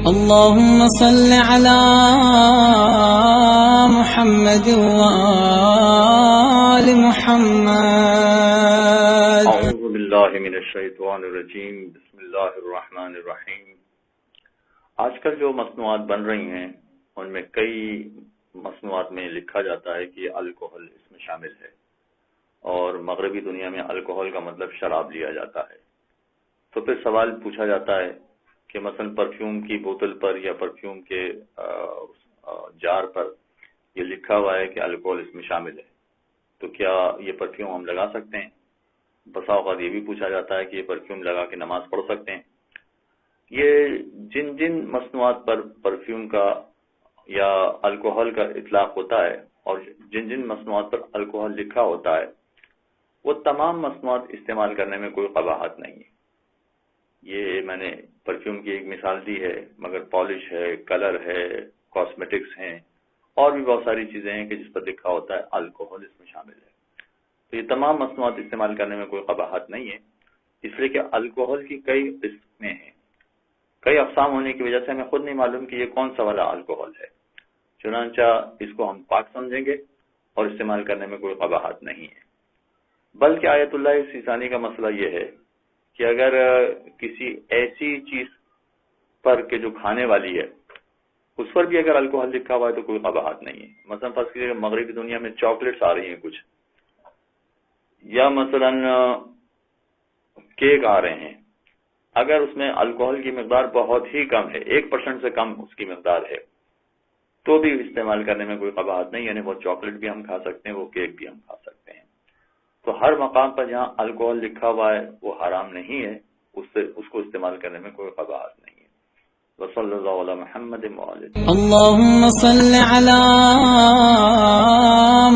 اللهم صل على محمد وآل محمد. اعوذ باللہ من الشیطان الرجیم. بسم اللہ الرحمن الرحیم. آج کل جو مصنوعات بن رہی ہیں ان میں کئی مصنوعات میں لکھا جاتا ہے کہ الکوہل اس میں شامل ہے، اور مغربی دنیا میں الکوہل کا مطلب شراب لیا جاتا ہے. تو پھر سوال پوچھا جاتا ہے کہ مثلا پرفیوم کی بوتل پر یا پرفیوم کے جار پر یہ لکھا ہوا ہے کہ الکوہل اس میں شامل ہے، تو کیا یہ پرفیوم ہم لگا سکتے ہیں؟ بسا اوقات یہ بھی پوچھا جاتا ہے کہ یہ پرفیوم لگا کے نماز پڑھ سکتے ہیں؟ یہ جن مصنوعات پر پرفیوم کا یا الکوہل کا اطلاق ہوتا ہے اور جن مصنوعات پر الکوہل لکھا ہوتا ہے وہ تمام مصنوعات استعمال کرنے میں کوئی قباحت نہیں ہے. یہ میں نے پرفیوم کی ایک مثال دی ہے، مگر پالش ہے، کلر ہے، کاسمیٹکس ہیں، اور بھی بہت ساری چیزیں ہیں کہ جس پر لکھا ہوتا ہے الکوہل اس میں شامل ہے. تو یہ تمام مصنوعات استعمال کرنے میں کوئی قباحت نہیں ہے، اس لیے کہ الکوہل کی کئی قسمیں ہیں، کئی اقسام ہونے کی وجہ سے ہمیں خود نہیں معلوم کہ یہ کون سا والا الکوہل ہے. چنانچہ اس کو ہم پاک سمجھیں گے اور استعمال کرنے میں کوئی قباحت نہیں ہے. بلکہ آیت اللہ سیسانی کا مسئلہ یہ ہے کہ اگر کسی ایسی چیز پر کہ جو کھانے والی ہے اس پر بھی اگر الکوہل لکھا ہوا ہے تو کوئی قباحت نہیں ہے. مثلا فرض کیجیے مغربی دنیا میں چاکلیٹس آ رہی ہیں کچھ، یا مثلا کیک آ رہے ہیں، اگر اس میں الکوہل کی مقدار بہت ہی کم ہے، 1% سے کم اس کی مقدار ہے، تو بھی استعمال کرنے میں کوئی قباحت نہیں. یعنی وہ چاکلیٹ بھی ہم کھا سکتے ہیں، وہ کیک بھی ہم کھا سکتے ہیں. تو ہر مقام پر جہاں الکوہل لکھا ہوا ہے وہ حرام نہیں ہے، اس کو استعمال کرنے میں کوئی قباحت نہیں ہے. وصلی اللہ علی محمد وآلہ. اللهم صل على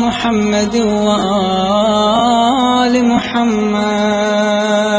محمد وآل محمد.